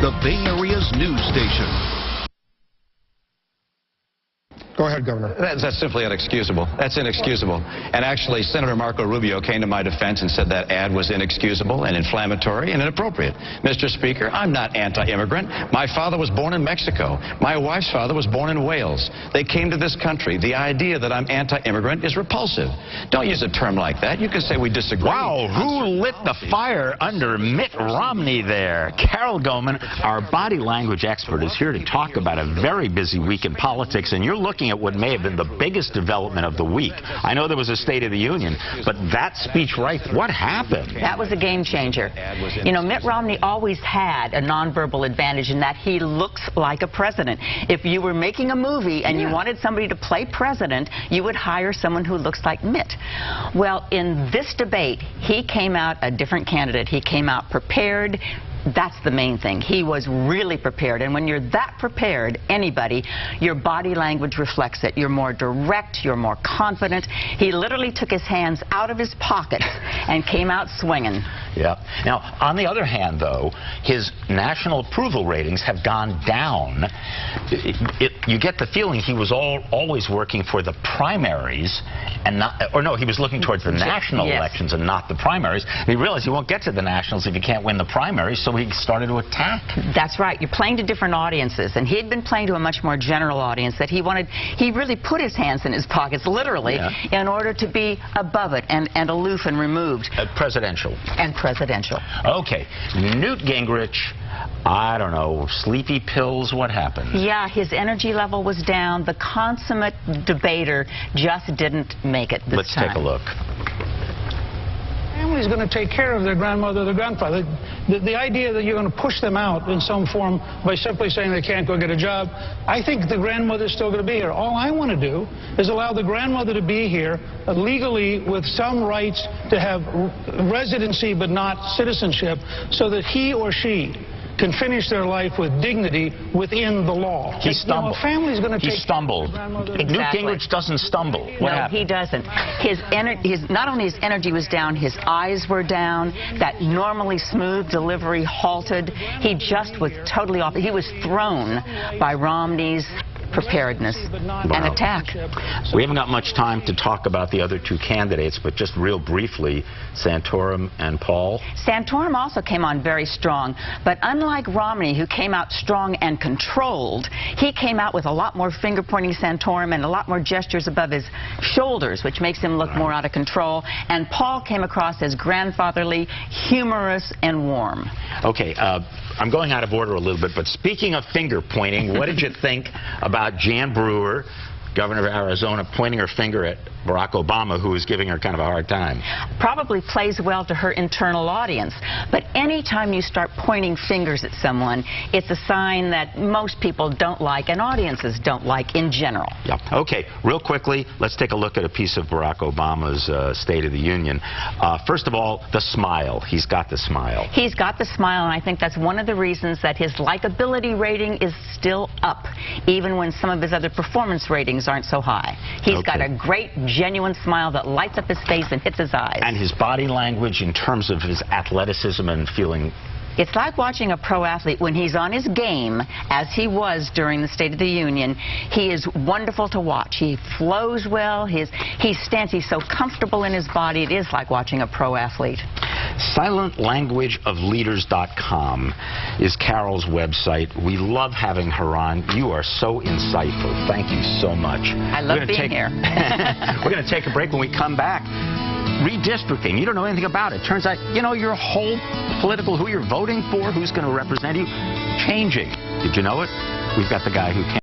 the Bay Area's news station. Go ahead, Governor. That's simply inexcusable. That's inexcusable. And actually, Senator Marco Rubio came to my defense and said that ad was inexcusable and inflammatory and inappropriate. Mr. Speaker, I'm not anti-immigrant. My father was born in Mexico. My wife's father was born in Wales. They came to this country. The idea that I'm anti-immigrant is repulsive. Don't use a term like that. You can say we disagree. Wow, who lit the fire under Mitt Romney there? Carol Goman, our body language expert, is here to talk about a very busy week in politics, and you're looking at what may have been the biggest development of the week. I know there was a State of the Union, but that speech right, what happened? That was a game changer. You know, Mitt Romney always had a nonverbal advantage in that he looks like a president. If you were making a movie and you wanted somebody to play president, you would hire someone who looks like Mitt. Well, in this debate, he came out a different candidate. He came out prepared. That's the main thing. He was really prepared. And when you're that prepared, anybody, your body language reflects it. You're more direct. You're more confident. He literally took his hands out of his pockets and came out swinging. Yeah. Now, on the other hand, though, his national approval ratings have gone down. You get the feeling he was always working for the primaries and not, or no, he was looking towards the national elections and not the primaries. And he realized he won't get to the nationals if you can't win the primaries, so he started to attack. That's right. You're playing to different audiences, and he had been playing to a much more general audience that he wanted. He really put his hands in his pockets, literally, in order to be above it and aloof and removed. Presidential. And presidential. Okay. Newt Gingrich, I don't know, sleepy pills, what happened? Yeah, his energy level was down. The consummate debater just didn't make it this time. Let's take a look. Family's going to take care of their grandmother or their grandfather. The idea that you're going to push them out in some form by simply saying they can't go get a job, I think the grandmother's still going to be here. All I want to do is allow the grandmother to be here legally with some rights to have residency but not citizenship, so that he or she can finish their life with dignity within the law. He stumbled. You know, a family's going to take He stumbled. Exactly. Newt Gingrich doesn't stumble. What happened? He doesn't. Not only his energy was down, his eyes were down. That normally smooth delivery halted. He just was totally off. He was thrown by Romney's preparedness and attack. We haven't got much time to talk about the other two candidates, but just real briefly, Santorum and Paul. Santorum also came on very strong, but unlike Romney, who came out strong and controlled, he came out with a lot more finger-pointing Santorum and a lot more gestures above his shoulders, which makes him look more out of control. And Paul came across as grandfatherly, humorous, and warm. Okay, I'm going out of order a little bit, but speaking of finger-pointing, what did you think about Jan Brewer, governor of Arizona, pointing her finger at Barack Obama, who was giving her kind of a hard time? Probably plays well to her internal audience. But anytime you start pointing fingers at someone, it's a sign that most people don't like and audiences don't like in general. Yeah. Okay, real quickly, let's take a look at a piece of Barack Obama's State of the Union. First of all, the smile. He's got the smile. He's got the smile, and I think that's one of the reasons that his likability rating is still up, even when some of his other performance ratings aren't so high. He's got a great, genuine smile that lights up his face and hits his eyes. And his body language in terms of his athleticism and feeling... It's like watching a pro athlete when he's on his game, as he was during the State of the Union. He is wonderful to watch. He flows well. He's so comfortable in his body. It is like watching a pro athlete. SilentLanguageOfLeaders.com is Carol's website. We love having her on. You are so insightful. Thank you so much. I love being here. We're going to take a break. When we come back, redistricting. You don't know anything about it. Turns out, you know, your whole political, who you're voting for, who's going to represent you, changing. Did you know it? We've got the guy who can.